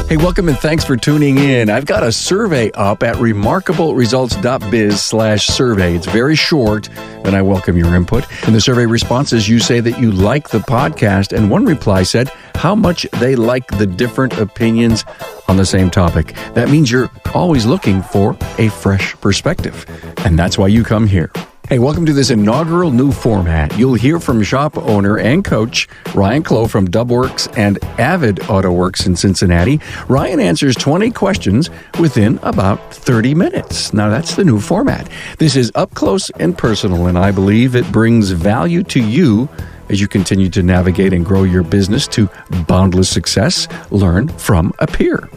Hey, welcome and thanks for tuning in. I've got a survey up at remarkableresults.biz/survey. It's very short, and I welcome your input. In the survey responses, you say that you like the podcast, and one reply said how much they like the different opinions on the same topic. That means you're always looking for a fresh perspective, and that's why you come here. Hey, welcome to this inaugural new format. You'll hear from shop owner and coach Rein from Dubwerx and Avid Autoworks in Cincinnati. Rein answers 20 questions within about 30 minutes. Now, that's the new format. This is up close and personal, and I believe it brings value to you as you continue to navigate and grow your business to boundless success. Learn from a peer.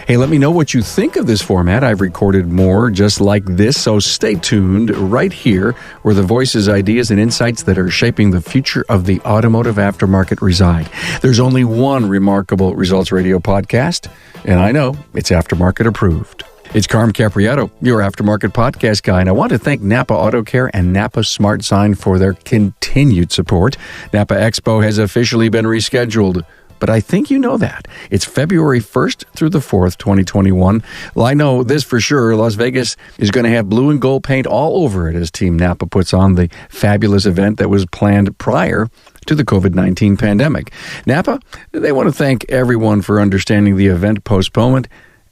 Hey, let me know what you think of this format. I've recorded more just like this, so stay tuned right here where the voices, ideas, and insights that are shaping the future of the automotive aftermarket reside. There's only one Remarkable Results Radio podcast, and I know it's aftermarket approved. It's Carm Capriato, your aftermarket podcast guy, and I want to thank Napa Auto Care and Napa Smart Sign for their continued support. Napa Expo has officially been rescheduled, but I think you know that. It's February 1st through the 4th, 2021. Well, I know this for sure. Las Vegas is going to have blue and gold paint all over it as Team Napa puts on the fabulous event that was planned prior to the COVID-19 pandemic. Napa, they want to thank everyone for understanding the event postponement,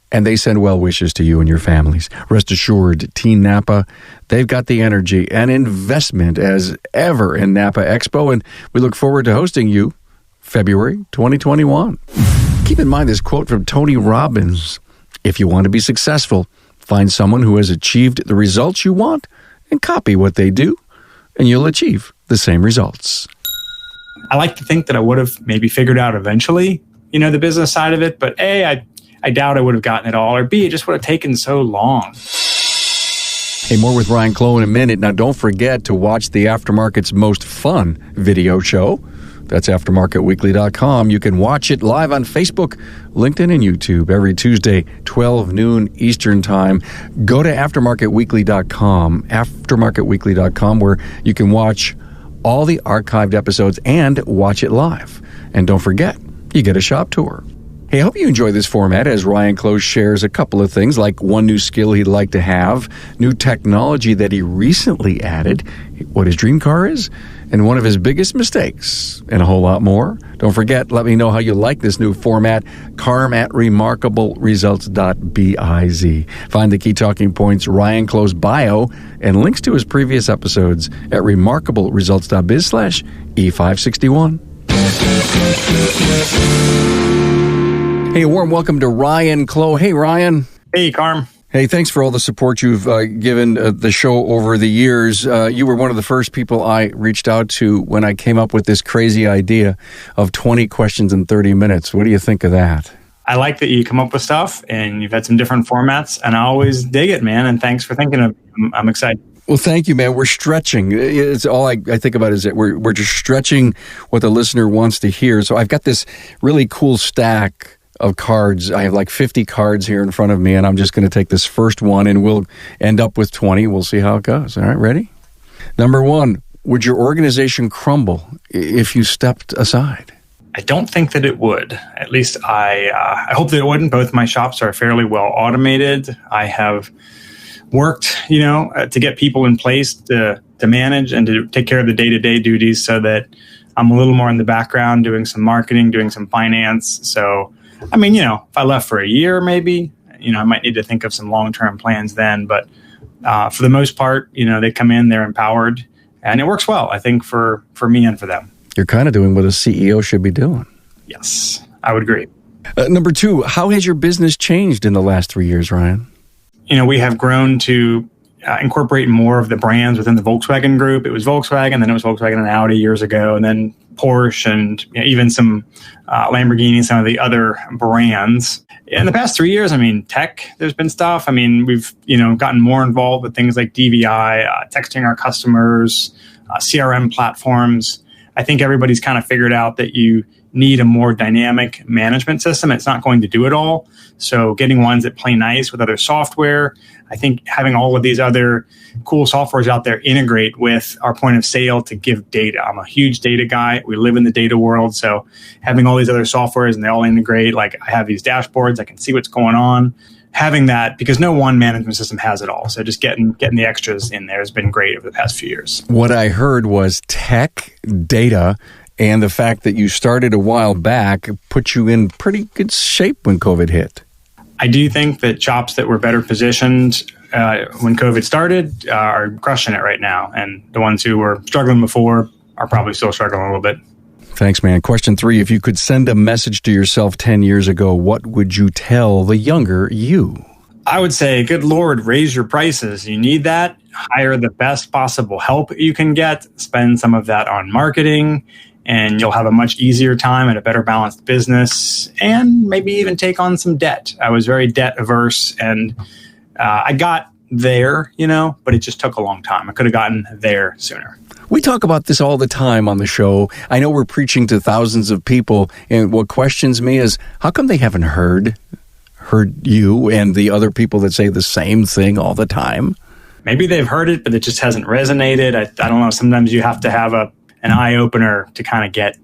and they send well wishes to you and your families. Rest assured, Team Napa, they've got the energy and investment as ever in Napa Expo, and we look forward to hosting you February 2021. Keep in mind this quote from Tony Robbins. If you want to be successful, find someone who has achieved the results you want and copy what they do, and you'll achieve the same results. I like to think that I would have maybe figured out eventually, the business side of it, but A, I doubt I would have gotten it all, or B, it just would have taken so long. Hey, more with Rein in a minute. Now, don't forget to watch the Aftermarket's most fun video show. That's aftermarketweekly.com. You can watch it live on Facebook, LinkedIn, and YouTube every Tuesday, 12 noon Eastern Time. Go to aftermarketweekly.com, where you can watch all the archived episodes and watch it live. And don't forget, you get a shop tour. Hey, I hope you enjoy this format as Rein shares a couple of things, like one new skill he'd like to have, new technology that he recently added, what his dream car is, and one of his biggest mistakes, and a whole lot more. Don't forget, let me know how you like this new format, Carm at remarkableresults.biz. Find the key talking points, Rein bio, and links to his previous episodes at remarkableresults.biz/E561. Hey, a warm welcome to Ryan Clough. Hey, Ryan. Hey, Carm. Hey, thanks for all the support you've given the show over the years. You were one of the first people I reached out to when I came up with this crazy idea of 20 questions in 30 minutes. What do you think of that? I like that you come up with stuff and you've had some different formats, and I always dig it, man. And thanks for thinking of it. I'm excited. Well, thank you, man. We're stretching. It's all I think about is that we're just stretching what the listener wants to hear. So I've got this really cool stack of cards. I have like 50 cards here in front of me, and I'm just going to take this first one, and we'll end up with 20. We'll see how it goes. All right, ready? Number one, would your organization crumble if you stepped aside? I don't think that it would. At least I hope that it wouldn't. Both my shops are fairly well automated. I have worked, to get people in place to manage and to take care of the day-to-day duties, so that I'm a little more in the background doing some marketing, doing some finance. So if I left for a year, maybe, I might need to think of some long-term plans then. But for the most part, they come in, they're empowered, and it works well, I think, for me and for them. You're kind of doing what a CEO should be doing. Yes, I would agree. Number two, how has your business changed in the last 3 years, Ryan? We have grown to incorporate more of the brands within the Volkswagen group. It was Volkswagen, then it was Volkswagen and Audi years ago, and then Porsche, and even some Lamborghini, some of the other brands. In the past 3 years, tech, there's been stuff. We've, gotten more involved with things like DVI, texting our customers, CRM platforms. I think everybody's kind of figured out that you need a more dynamic management system. It's not going to do it all. So getting ones that play nice with other software, I think having all of these other cool softwares out there integrate with our point of sale to give data. I'm a huge data guy. We live in the data world. So having all these other softwares and they all integrate, like I have these dashboards, I can see what's going on. Having that, because no one management system has it all. So just getting the extras in there has been great over the past few years. What I heard was tech, data, and the fact that you started a while back put you in pretty good shape when COVID hit. I do think that shops that were better positioned when COVID started are crushing it right now. And the ones who were struggling before are probably still struggling a little bit. Thanks, man. Question 3, if you could send a message to yourself 10 years ago, what would you tell the younger you? I would say, good Lord, raise your prices. You need that. Hire the best possible help you can get. Spend some of that on marketing, and you'll have a much easier time and a better balanced business, and maybe even take on some debt. I was very debt averse, and I got there, but it just took a long time. I could have gotten there sooner. We talk about this all the time on the show. I know we're preaching to thousands of people, and what questions me is, how come they haven't heard you and the other people that say the same thing all the time? Maybe they've heard it, but it just hasn't resonated. I don't know. Sometimes you have to have an eye-opener to kind of get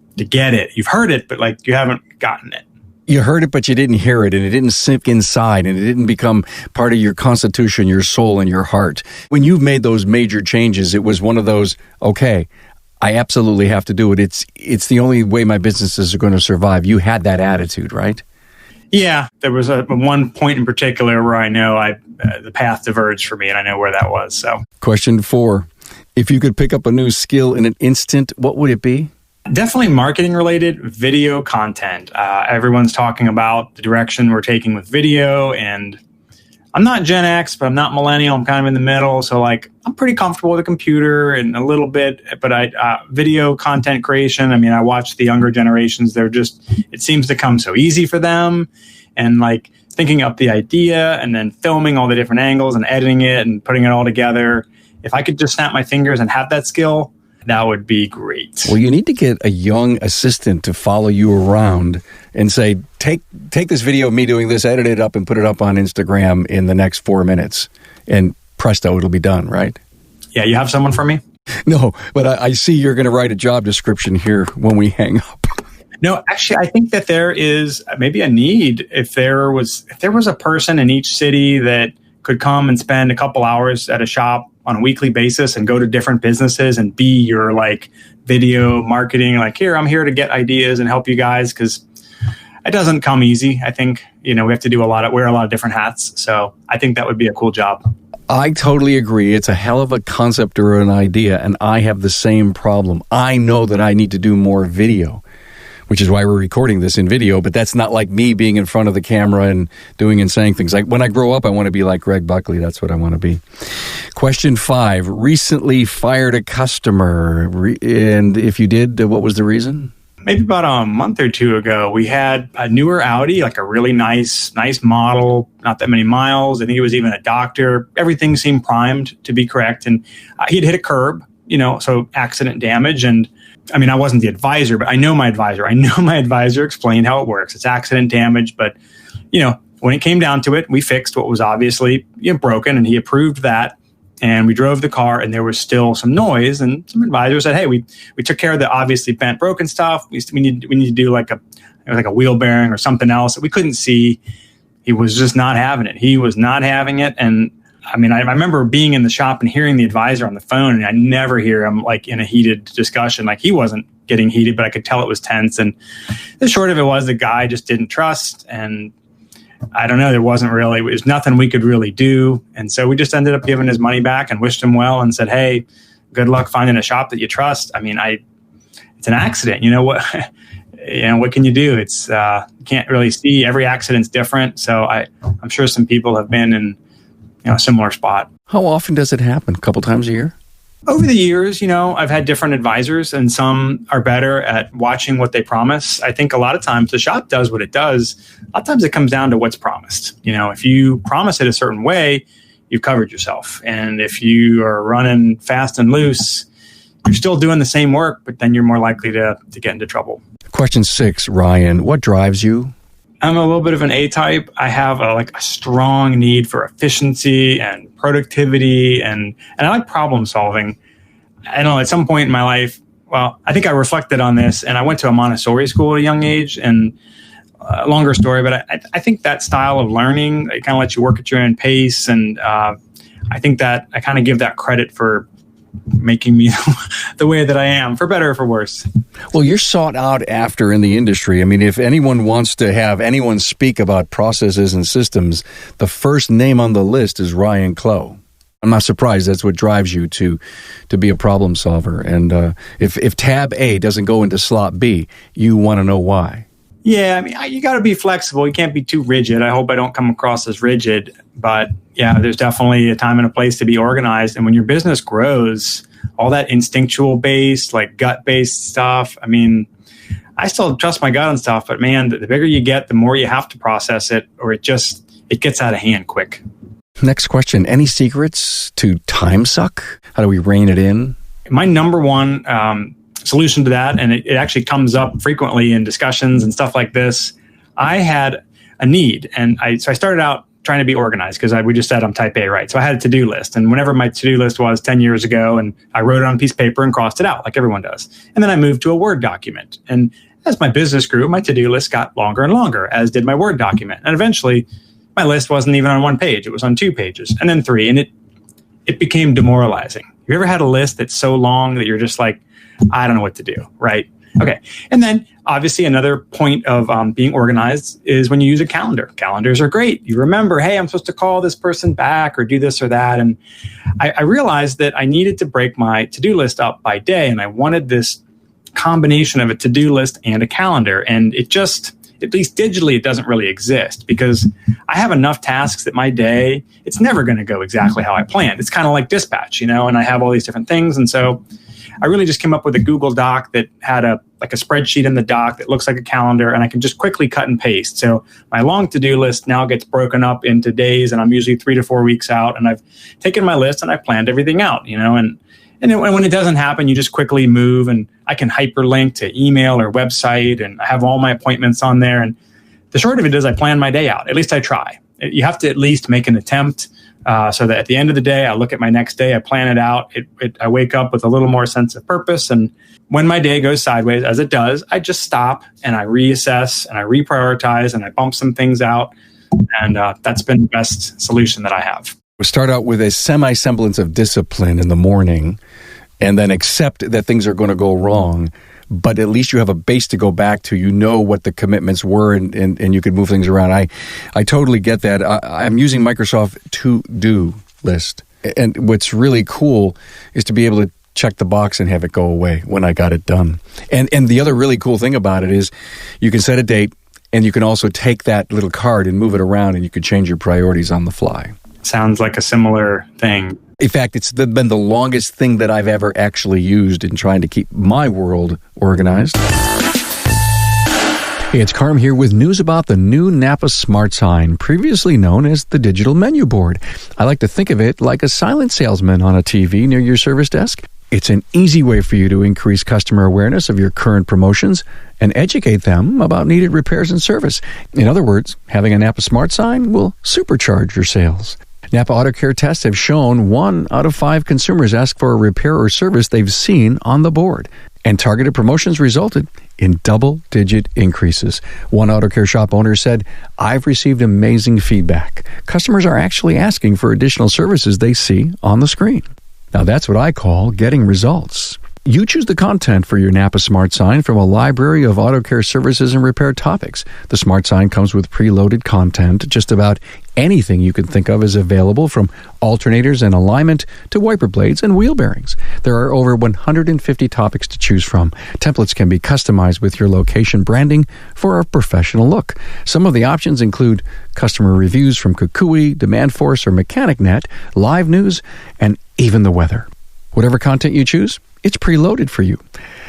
it. You've heard it, but you haven't gotten it. You heard it, but you didn't hear it, and it didn't sink inside, and it didn't become part of your constitution, your soul, and your heart. When you've made those major changes, it was one of those, okay, I absolutely have to do it. It's the only way my businesses are going to survive. You had that attitude, right? Yeah, there was a one point in particular where I know the path diverged for me, and I know where that was. So, Question 4, if you could pick up a new skill in an instant, what would it be? Definitely marketing related video content. Everyone's talking about the direction we're taking with video, and I'm not Gen X, but I'm not millennial. I'm kind of in the middle. So I'm pretty comfortable with a computer and a little bit, but video content creation. I mean, I watch the younger generations. It seems to come so easy for them, and thinking up the idea and then filming all the different angles and editing it and putting it all together. If I could just snap my fingers and have that skill, that would be great. Well, you need to get a young assistant to follow you around and say, take this video of me doing this, edit it up, and put it up on Instagram in the next 4 minutes. And presto, it'll be done, right? Yeah, you have someone for me? No, but I see you're going to write a job description here when we hang up. No, actually, I think that there is maybe a need if there was a person in each city that could come and spend a couple hours at a shop on a weekly basis and go to different businesses and be your video marketing, here, I'm here to get ideas and help you guys, because it doesn't come easy. I think, we have to wear a lot of different hats. So I think that would be a cool job. I totally agree. It's a hell of a concept or an idea, and I have the same problem. I know that I need to do more video, which is why we're recording this in video, but that's not like me being in front of the camera and doing and saying things. When I grow up, I want to be like Greg Buckley. That's what I want to be. Question 5, recently fired a customer. And if you did, what was the reason? Maybe about a month or two ago, we had a newer Audi, a really nice model, not that many miles. I think it was even a doctor. Everything seemed primed to be correct. And he'd hit a curb, so accident damage. And I mean, I wasn't the advisor, but I know my advisor. I know my advisor explained how it works. It's accident damage, but when it came down to it, we fixed what was obviously broken, and he approved that. And we drove the car, and there was still some noise. And some advisors said, "Hey, we took care of the obviously bent, broken stuff. We need to do a wheel bearing or something else that we couldn't see." He was just not having it. He was not having it, and I mean, I remember being in the shop and hearing the advisor on the phone, and I never hear him in a heated discussion. He wasn't getting heated, but I could tell it was tense. And the short of it was the guy just didn't trust, and I don't know, it was nothing we could really do. And so we just ended up giving his money back and wished him well and said, "Hey, good luck finding a shop that you trust." I mean, it's an accident. What can you do? It's, you can't really see. Every accident's different. So I'm sure some people have been in, a similar spot. How often does it happen? A couple times a year? Over the years, I've had different advisors, and some are better at watching what they promise. I think a lot of times the shop does what it does. A lot of times it comes down to what's promised. If you promise it a certain way, you've covered yourself. And if you are running fast and loose, you're still doing the same work, but then you're more likely to get into trouble. Question 6, Ryan, what drives you? I'm a little bit of an A-type. I have a strong need for efficiency and productivity, and I like problem solving. I know at some point in my life, well, I think I reflected on this, and I went to a Montessori school at a young age, and longer story, but I think that style of learning, it kind of lets you work at your own pace, and I think that I kind of give that credit for making me the way that I am, for better or for worse. Well, you're sought out after in the industry. I mean, if anyone wants to have anyone speak about processes and systems, the first name on the list is Ryan Clough. I'm not surprised. That's what drives you to be a problem solver. And if tab A doesn't go into slot B, you want to know why. Yeah, I mean, you got to be flexible. You can't be too rigid. I hope I don't come across as rigid. But yeah, there's definitely a time and a place to be organized. And when your business grows, all that instinctual based, like gut based stuff, I mean, I still trust my gut and stuff. But man, the bigger you get, the more you have to process it, or it gets out of hand quick. Next question. Any secrets to time suck? How do we rein it in? My number one solution to that, and it actually comes up frequently in discussions and stuff like this. I had a need, and I started out trying to be organized because we just said I'm type A, right? So I had a to-do list, and whenever my to-do list was 10 years ago, and I wrote it on a piece of paper and crossed it out like everyone does. And then I moved to a Word document. And as my business grew, my to-do list got longer and longer, as did my Word document. And eventually, my list wasn't even on 1 page. It was on 2 pages, and then 3. And it became demoralizing. Have you ever had a list that's so long that you're just like, I don't know what to do, right? Okay. And then obviously another point of being organized is when you use a calendar. Calendars are great. You remember, hey, I'm supposed to call this person back or do this or that. And I realized that I needed to break my to-do list up by day. And I wanted this combination of a to-do list and a calendar. And it just, at least digitally, it doesn't really exist because I have enough tasks that my day, it's never going to go exactly how I planned. It's kind of like dispatch, and I have all these different things. And so I really just came up with a Google Doc that had a spreadsheet in the doc that looks like a calendar, and I can just quickly cut and paste. So my long to-do list now gets broken up into days, and I'm usually 3 to 4 weeks out, and I've taken my list and I've planned everything out, and when it doesn't happen, you just quickly move, and I can hyperlink to email or website, and I have all my appointments on there. And the short of it is I plan my day out. At least I try. You have to at least make an attempt. So that at the end of the day, I look at my next day, I plan it out. I wake up with a little more sense of purpose. And when my day goes sideways, as it does, I just stop and I reassess and I reprioritize and I bump some things out. And that's been the best solution that I have. We start out with a semi-semblance of discipline in the morning and then accept that things are going to go wrong. But at least you have a base to go back to. You know what the commitments were, and you could move things around. I totally get that. I'm using Microsoft To-Do list. And what's really cool is to be able to check the box and have it go away when I got it done. And the other really cool thing about it is you can set a date, and you can also take that little card and move it around, and you can change your priorities on the fly. Sounds like a similar thing. In fact, it's been the longest thing that I've ever actually used in trying to keep my world organized. Hey, it's Carm here with news about the new Napa Smart Sign, previously known as the digital menu board. I like to think of it like a silent salesman on a TV near your service desk. It's an easy way for you to increase customer awareness of your current promotions and educate them about needed repairs and service. In other words, having a Napa Smart Sign will supercharge your sales. Napa Auto Care tests have shown 1 out of 5 consumers ask for a repair or service they've seen on the board. And targeted promotions resulted in double-digit increases. One Auto Care shop owner said, "I've received amazing feedback. Customers are actually asking for additional services they see on the screen." Now that's what I call getting results. You choose the content for your Napa Smart Sign from a library of auto care services and repair topics. The Smart Sign comes with preloaded content. Just about anything you can think of is available, from alternators and alignment to wiper blades and wheel bearings. There are over 150 topics to choose from. Templates can be customized with your location branding for a professional look. Some of the options include customer reviews from Kukui, DemandForce, or MechanicNet, live news, and even the weather. Whatever content you choose, it's preloaded for you.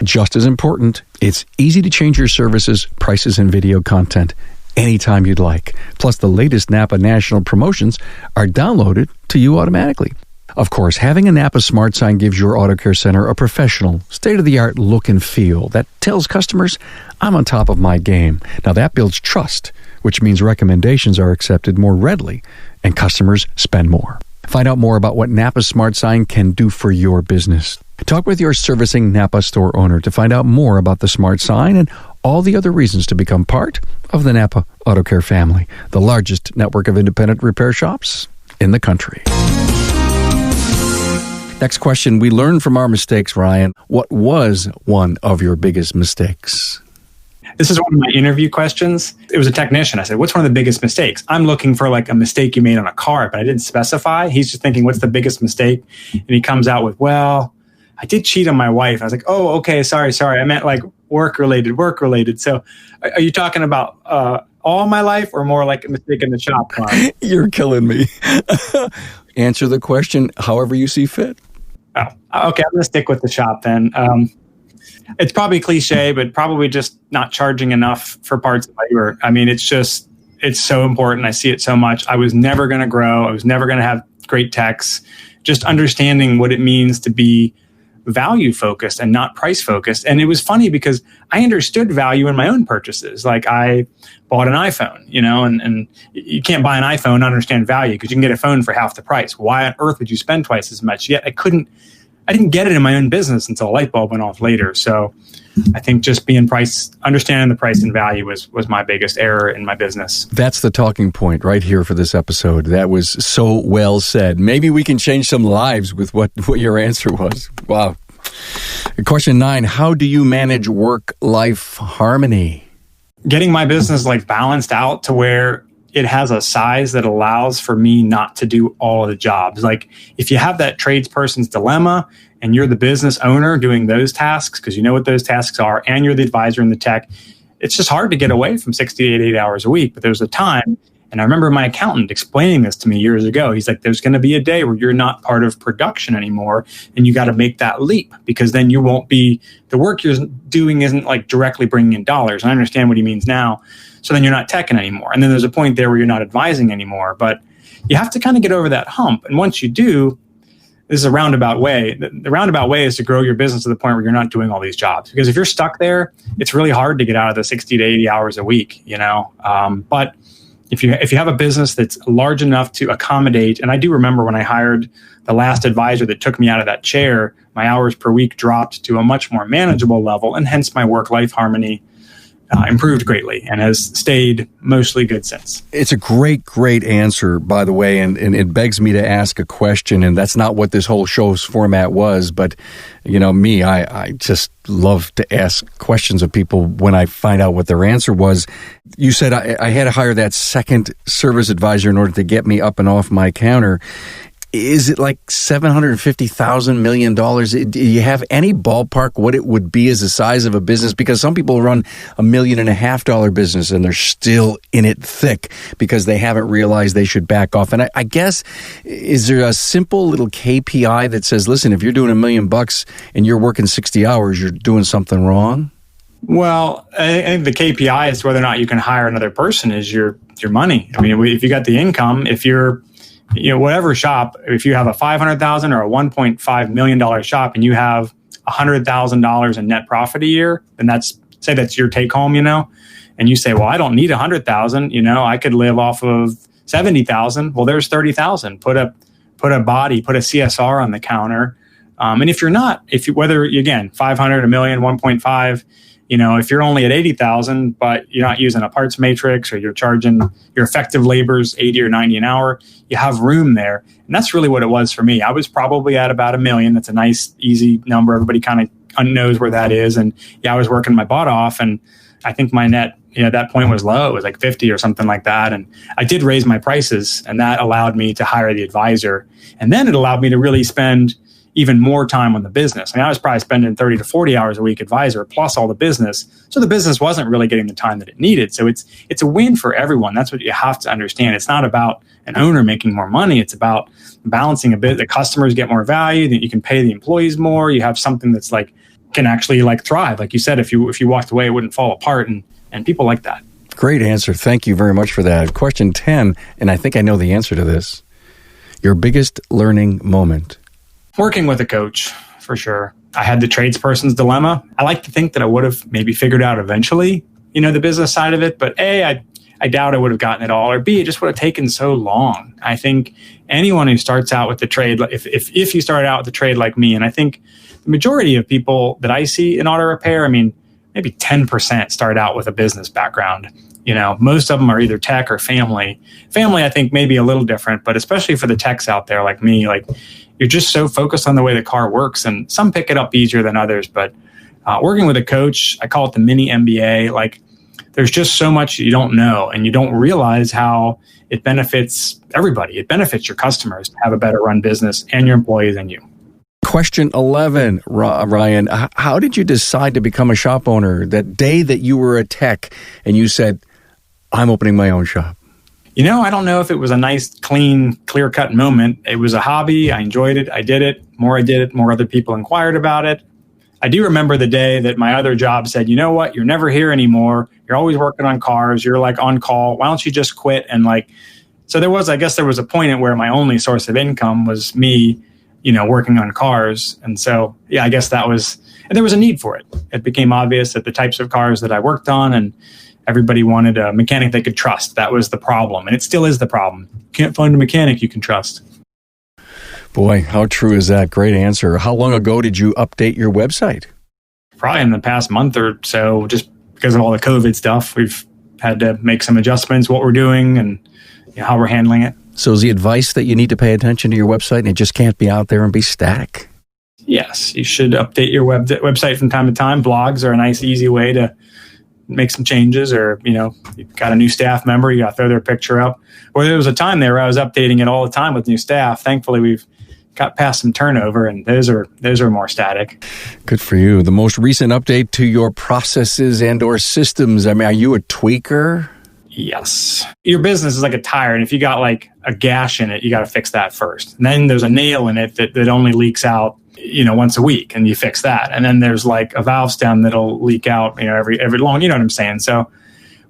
Just as important, it's easy to change your services, prices, and video content anytime you'd like. Plus, the latest Napa national promotions are downloaded to you automatically. Of course, having a Napa Smart Sign gives your auto care center a professional, state-of-the-art look and feel that tells customers, I'm on top of my game. Now that builds trust, which means recommendations are accepted more readily and customers spend more. Find out more about what Napa Smart Sign can do for your business. Talk with your servicing Napa store owner to find out more about the Smart Sign and all the other reasons to become part of the Napa Auto Care family, the largest network of independent repair shops in the country. Next question. We learn from our mistakes, Ryan. What was one of your biggest mistakes? This is one of my interview questions. It was a technician. I said, what's one of the biggest mistakes? I'm looking for like a mistake you made on a car, but I didn't specify. He's just thinking, what's the biggest mistake? And he comes out with, well, I did cheat on my wife. I was like, oh, okay, sorry. I meant like work-related. So are you talking about all my life or more like a mistake in the shop? You're killing me. Answer the question however you see fit. Oh, okay. I'm going to stick with the shop then. It's probably cliche, but probably just not charging enough for parts of labor. I mean, it's so important. I see it so much. I was never going to grow. I was never going to have great techs. Just understanding what it means to be value focused and not price focused. And it was funny because I understood value in my own purchases. Like I bought an iPhone, and you can't buy an iPhone and understand value because you can get a phone for half the price. Why on earth would you spend twice as much? Yet I didn't get it in my own business until a light bulb went off later. So I think just understanding the price and value was my biggest error in my business. That's the talking point right here for this episode. That was so well said. Maybe we can change some lives with what your answer was. Wow. Question 9, how do you manage work-life harmony? Getting my business balanced out to where it has a size that allows for me not to do all of the jobs. Like if you have that tradesperson's dilemma and you're the business owner doing those tasks because you know what those tasks are and you're the advisor in the tech, it's just hard to get away from 60 to 88 hours a week. But there's a time, and I remember my accountant explaining this to me years ago. He's like, there's going to be a day where you're not part of production anymore and you got to make that leap because then you won't be, the work you're doing isn't directly bringing in dollars. And I understand what he means now. So then you're not teching anymore. And then there's a point there where you're not advising anymore. But you have to kind of get over that hump. And once you do, this is a roundabout way. The roundabout way is to grow your business to the point where you're not doing all these jobs. Because if you're stuck there, it's really hard to get out of the 60 to 80 hours a week, But if you have a business that's large enough to accommodate, and I do remember when I hired the last advisor that took me out of that chair, my hours per week dropped to a much more manageable level, and hence my work-life harmony improved greatly and has stayed mostly good since. It's a great answer, by the way, and it begs me to ask a question, and that's not what this whole show's format was, but, me, I just love to ask questions of people when I find out what their answer was. You said I had to hire that second service advisor in order to get me up and off my counter. Is it like $750,000 million? Do you have any ballpark what it would be as the size of a business? Because some people run $1.5 million business and they're still in it thick because they haven't realized they should back off. And I guess, is there a simple little KPI that says, listen, if you're doing $1 million and you're working 60 hours, you're doing something wrong? Well, I think the KPI is whether or not you can hire another person is your money. I mean, if you got the income, if you're whatever shop, if you have a $500,000 or a $1.5 million shop and you have $100,000 in net profit a year, then that's your take home, and you say, well, I don't need 100,000, I could live off of 70,000. Well, there's 30,000. Put a CSR on the counter. And if you're not, whether again, 500, a million, 1.5, if you're only at 80,000, but you're not using a parts matrix or you're charging your effective labor's 80 or 90 an hour, you have room there. And that's really what it was for me. I was probably at about $1 million. That's a nice, easy number. Everybody kind of knows where that is. And I was working my butt off. And I think my net, at that point was low. It was like 50 or something like that. And I did raise my prices and that allowed me to hire the advisor. And then it allowed me to really spend even more time on the business. I was probably spending 30 to 40 hours a week advisor plus all the business. So the business wasn't really getting the time that it needed. So it's a win for everyone. That's what you have to understand. It's not about an owner making more money. It's about balancing a bit. The customers get more value, that you can pay the employees more. You have something that's can actually thrive. Like you said, if you walked away, it wouldn't fall apart. And people like that. Great answer. Thank you very much for that. Question 10, and I think I know the answer to this. Your biggest learning moment? Working with a coach, for sure. I had the tradesperson's dilemma. I like to think that I would have maybe figured out eventually, the business side of it. But A, I doubt I would have gotten it all. Or B, it just would have taken so long. I think anyone who starts out with the trade, if you started out with the trade like me, and I think the majority of people that I see in auto repair, maybe 10% start out with a business background. Most of them are either tech or family. Family, I think, maybe a little different, but especially for the techs out there like me, you're just so focused on the way the car works, and some pick it up easier than others. But working with a coach, I call it the mini MBA. There's just so much you don't know, and you don't realize how it benefits everybody. It benefits your customers to have a better run business and your employees and you. Question 11, Ryan. How did you decide to become a shop owner that day that you were a tech and you said, I'm opening my own shop? I don't know if it was a nice, clean, clear-cut moment. It was a hobby. I enjoyed it. I did it. More I did it, more other people inquired about it. I do remember the day that my other job said, you know what? You're never here anymore. You're always working on cars. You're on call. Why don't you just quit? And so there was a point at where my only source of income was me, working on cars. And so, yeah, I guess and there was a need for it. It became obvious that the types of cars that I worked on, and everybody wanted a mechanic they could trust. That was the problem. And it still is the problem. You can't find a mechanic you can trust. Boy, how true is that? Great answer. How long ago did you update your website? Probably in the past month or so, just because of all the COVID stuff. We've had to make some adjustments, what we're doing and how we're handling it. So is the advice that you need to pay attention to your website and it just can't be out there and be static? Yes, you should update your website from time to time. Blogs are a nice, easy way to make some changes, or, you've got a new staff member, you got to throw their picture up. Or there was a time there where I was updating it all the time with new staff. Thankfully, we've got past some turnover, and those are more static. Good for you. The most recent update to your processes and or systems, are you a tweaker? Yes. Your business is like a tire, and if you got a gash in it, you got to fix that first. And then there's a nail in it that only leaks out, once a week, and you fix that. And then there's a valve stem that'll leak out, every long, you know what I'm saying? So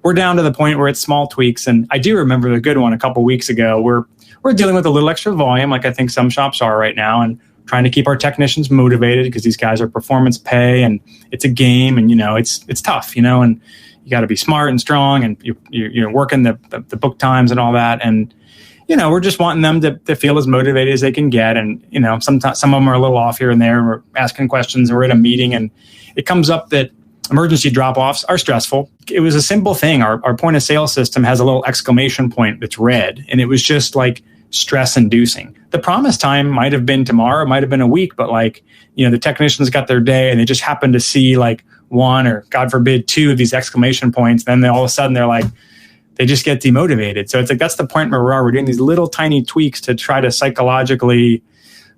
we're down to the point where it's small tweaks. And I do remember the good one a couple weeks ago. We're dealing with a little extra volume, like I think some shops are right now, and trying to keep our technicians motivated because these guys are performance pay, and it's a game, and it's tough, and you got to be smart and strong, and you're working the book times and all that. And, we're just wanting them to feel as motivated as they can get. And, sometimes some of them are a little off here and there. We're asking questions, and we're at a meeting, and it comes up that emergency drop-offs are stressful. It was a simple thing. Our point of sale system has a little exclamation point that's red, and it was just stress-inducing. The promise time might have been tomorrow, might have been a week, but the technicians got their day, and they just happened to see one or, God forbid, two of these exclamation points. Then all of a sudden they just get demotivated. So it's that's the point where we're doing these little tiny tweaks to try to psychologically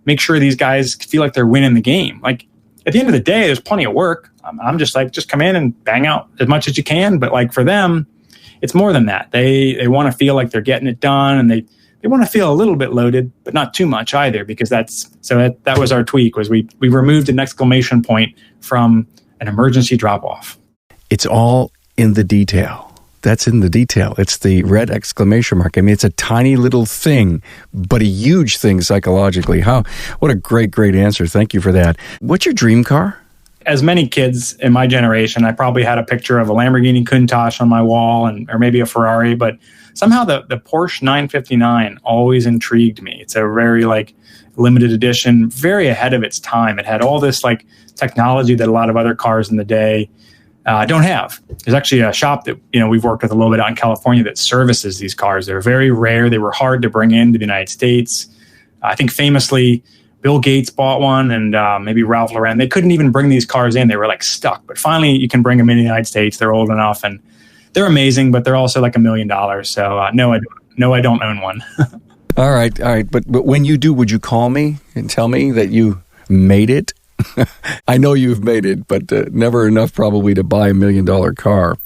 make sure these guys feel like they're winning the game. At the end of the day, there's plenty of work. I'm just just come in and bang out as much as you can. But for them, it's more than that. They want to feel like they're getting it done, and they want to feel a little bit loaded, but not too much either, because that was our tweak. Was we removed an exclamation point from an emergency drop off. It's all in the detail. That's in the detail. It's the red exclamation mark. It's a tiny little thing, but a huge thing psychologically. What a great answer. Thank you for that. What's your dream car? As many kids in my generation, I probably had a picture of a Lamborghini Countach on my wall, or maybe a Ferrari, but somehow the Porsche 959 always intrigued me. It's a very limited edition, very ahead of its time. It had all this technology that a lot of other cars in the day don't have. There's actually a shop that we've worked with a little bit out in California that services these cars. They're very rare. They were hard to bring into the United States. I think famously Bill Gates bought one, and maybe Ralph Lauren. They couldn't even bring these cars in. They were stuck. But finally, you can bring them in the United States. They're old enough, and they're amazing. But they're also $1 million. So no, I don't own one. All right. But when you do, would you call me and tell me that you made it? I know you've made it, but never enough probably to buy $1 million car.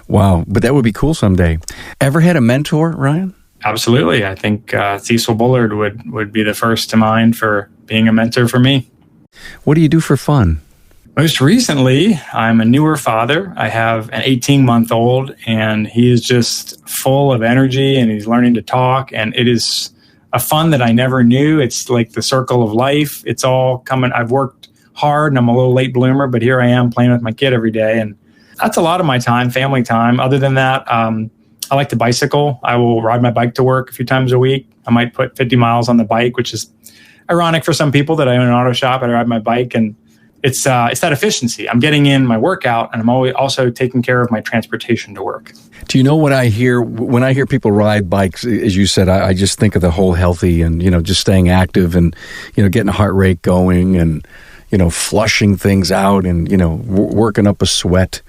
Wow. But that would be cool someday. Ever had a mentor, Ryan? Absolutely. I think Cecil Bullard would be the first to mind for being a mentor for me. What do you do for fun? Most recently, I'm a newer father. I have an 18-month-old, and he is just full of energy, and he's learning to talk, and it is a fun that I never knew. It's like the circle of life. It's all coming. I've worked hard and I'm a little late bloomer, but here I am playing with my kid every day. And that's a lot of my time, family time. Other than that, I like to bicycle. I will ride my bike to work a few times a week. I might put 50 miles on the bike, which is ironic for some people that I own an auto shop and I ride my bike. And it's that efficiency. I'm getting in my workout and I'm always also taking care of my transportation to work. Do you know what I hear when I hear people ride bikes? As you said, I just think of the whole healthy and, just staying active and, getting a heart rate going and, flushing things out and, working up a sweat.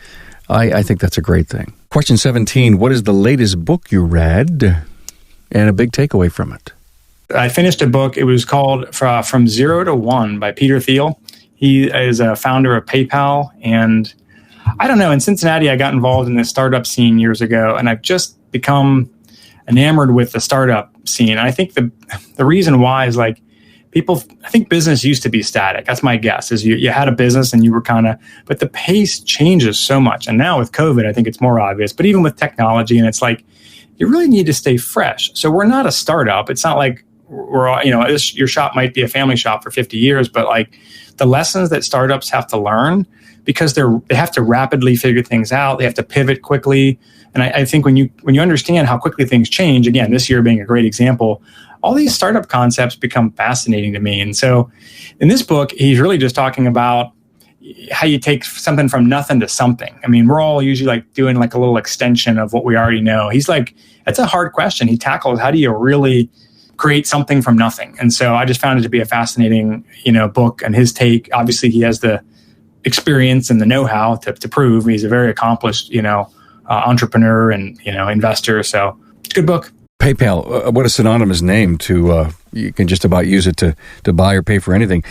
I think that's a great thing. Question 17, what is the latest book you read and a big takeaway from it? I finished a book. It was called From Zero to One by Peter Thiel. He is a founder of PayPal. And I don't know, in Cincinnati, I got involved in the startup scene years ago, and I've just become enamored with the startup scene. And I think the reason why is like I think business used to be static. That's my guess, is you had a business and you were but the pace changes so much. And now with COVID, I think it's more obvious, but even with technology, and it's like, you really need to stay fresh. So we're not a startup. It's not like we're all, your shop might be a family shop for 50 years, but like the lessons that startups have to learn, because they have to rapidly figure things out. They have to pivot quickly. And I think when you understand how quickly things change, again, this year being a great example, all these startup concepts become fascinating to me. And so in this book, he's really just talking about how you take something from nothing to something. I mean, we're all usually like doing like a little extension of what we already know. He's like, that's a hard question. He tackles, how do you really create something from nothing? And so I just found it to be a fascinating, book, and his take. Obviously, he has the experience and the know-how to prove. He's a very accomplished, entrepreneur and, investor. So it's a good book. PayPal, what a synonymous name to, you can just about use it to buy or pay for anything.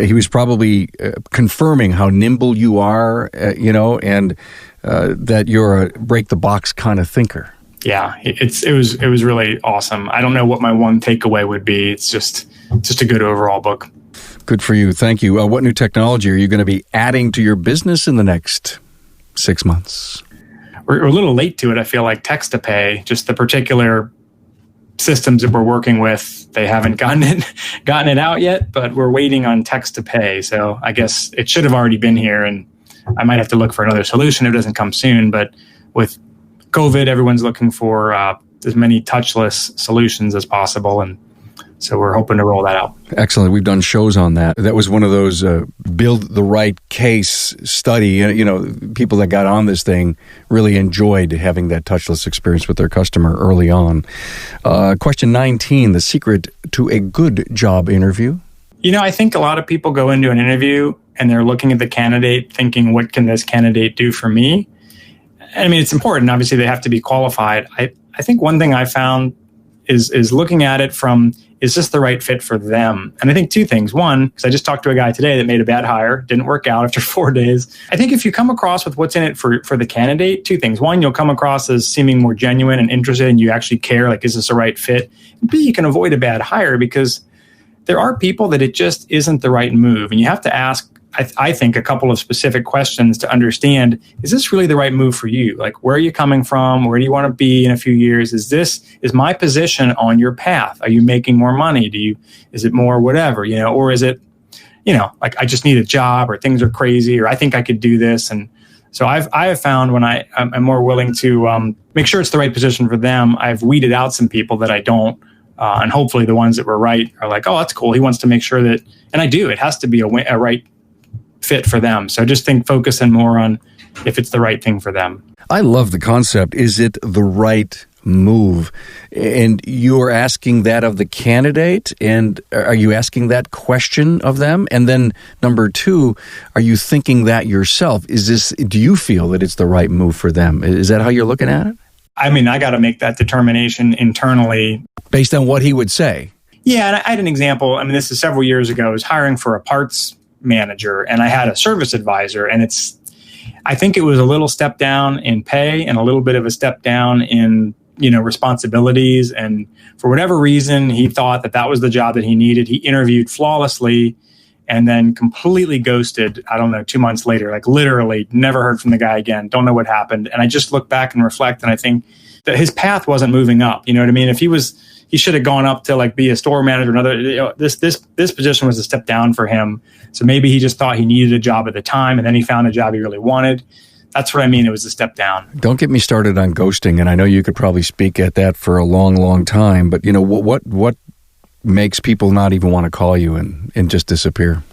He was probably confirming how nimble you are, and that you're a break-the-box kind of thinker. Yeah, it was really awesome. I don't know what my one takeaway would be. It's just a good overall book. Good for you. Thank you. What new technology are you going to be adding to your business in the next 6 months? We're a little late to it. I feel like text to pay, just the particular systems that we're working with, they haven't gotten it out yet, but we're waiting on text to pay. So I guess it should have already been here, and I might have to look for another solution if it doesn't come soon. But with COVID, everyone's looking for as many touchless solutions as possible, and so we're hoping to roll that out. Excellent. We've done shows on that. That was one of those build the right case study. People that got on this thing really enjoyed having that touchless experience with their customer early on. Question 19, the secret to a good job interview. I think a lot of people go into an interview and they're looking at the candidate thinking, what can this candidate do for me? I mean, it's important. Obviously, they have to be qualified. I think one thing I found is looking at it from, is this the right fit for them? And I think two things. One, because I just talked to a guy today that made a bad hire, didn't work out after 4 days. I think if you come across with what's in it for the candidate, two things. One, you'll come across as seeming more genuine and interested, and you actually care, like, is this a right fit? And B, you can avoid a bad hire, because there are people that it just isn't the right move. And you have to ask, I think, a couple of specific questions to understand, is this really the right move for you? Like, where are you coming from? Where do you want to be in a few years? Is my position on your path? Are you making more money? Is it more whatever, or is it, like, I just need a job, or things are crazy, or I think I could do this. And so I have found when I'm more willing to make sure it's the right position for them, I've weeded out some people that I don't. And hopefully the ones that were right are like, oh, that's cool. He wants to make sure that, and I do, it has to be a right fit for them. So just focusing more on if it's the right thing for them. I love the concept. Is it the right move? And you're asking that of the candidate, and are you asking that question of them? And then number two, are you thinking that yourself? Do you feel that it's the right move for them? Is that how you're looking at it? I mean, I got to make that determination internally. Based on what he would say? Yeah, and I had an example. I mean, this is several years ago. I was hiring for a parts manager, and I had a service advisor, and I think it was a little step down in pay and a little bit of a step down in, responsibilities. And for whatever reason, he thought that was the job that he needed. He interviewed flawlessly, and then completely ghosted, I don't know, 2 months later, like literally never heard from the guy again. Don't know what happened. And I just look back and reflect, and I think that his path wasn't moving up. You know what I mean? If he should have gone up to like be a store manager, this position was a step down for him. So maybe he just thought he needed a job at the time, and then he found a job he really wanted. That's what I mean. It was a step down. Don't get me started on ghosting. And I know you could probably speak at that for a long, long time, but what makes people not even want to call you and just disappear?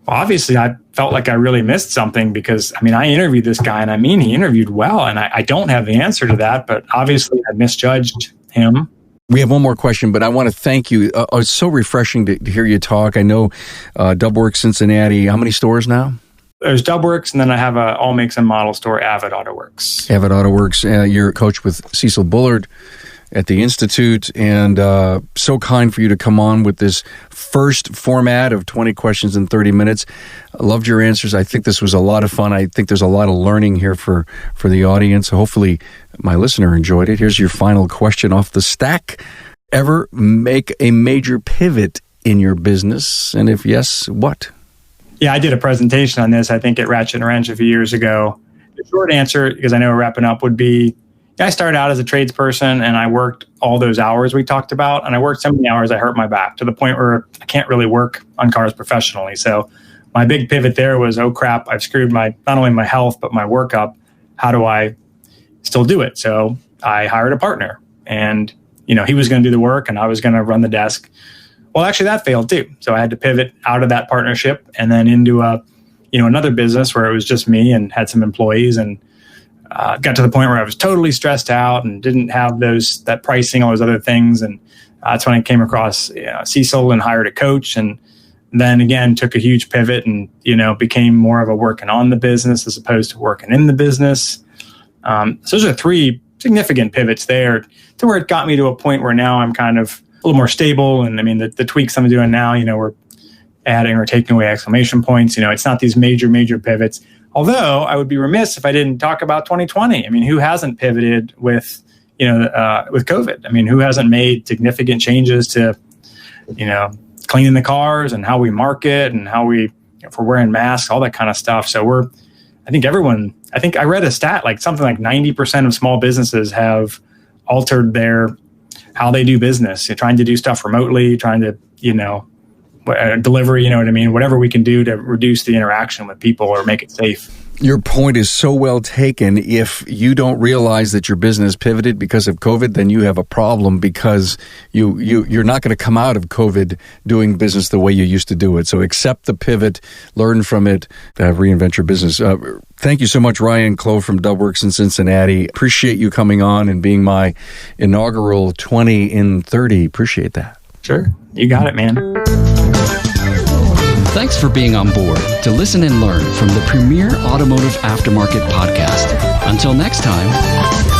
Well, obviously, I felt like I really missed something because, I interviewed this guy, and he interviewed well, and I don't have the answer to that, but obviously I misjudged him. We have one more question, but I want to thank you. It's so refreshing to hear you talk. I know Dubwerx Cincinnati, how many stores now? There's Dubwerx, and then I have a all makes and model store, Avid Autoworks. Avid Autoworks. You're a coach with Cecil Bullard at the Institute, and so kind for you to come on with this first format of 20 questions in 30 minutes. I loved your answers. I think this was a lot of fun. I think there's a lot of learning here for the audience. Hopefully my listener enjoyed it. Here's your final question off the stack. Ever make a major pivot in your business? And if yes, what? Yeah, I did a presentation on this, I think, at Ratchet and Wrench a few years ago. The short answer, because I know we're wrapping up, would be I started out as a tradesperson, and I worked all those hours we talked about. And I worked so many hours, I hurt my back to the point where I can't really work on cars professionally. So my big pivot there was, oh, crap, I've screwed not only my health, but my work up. How do I still do it? So I hired a partner, and he was going to do the work, and I was going to run the desk. Well, actually, that failed too. So I had to pivot out of that partnership and then into another business where it was just me and had some employees, and got to the point where I was totally stressed out and didn't have that pricing, all those other things. And that's when I came across Cecil and hired a coach, and then again took a huge pivot and became more of a working on the business as opposed to working in the business. So those are 3 significant pivots there to where it got me to a point where now I'm kind of a little more stable. And the tweaks I'm doing now, we're adding or taking away exclamation points. It's not these major pivots. Although I would be remiss if I didn't talk about 2020. Who hasn't pivoted with COVID? Who hasn't made significant changes to, cleaning the cars and how we market and how if we're wearing masks, all that kind of stuff. So I think I read a stat, like something like 90% of small businesses have altered how they do business. You're trying to do stuff remotely, trying to, delivery, whatever we can do to reduce the interaction with people or make it safe. Your point is so well taken. If you don't realize that your business pivoted because of COVID, then you have a problem, because you're not going to come out of COVID doing business the way you used to do it. So accept the pivot, learn from it, reinvent your business. Thank you so much, Ryan Clough from Dubwerx in Cincinnati. Appreciate you coming on and being my inaugural 20 in 30. Appreciate that. Sure. You got it, man. Thanks for being on board to listen and learn from the premier automotive aftermarket podcast. Until next time.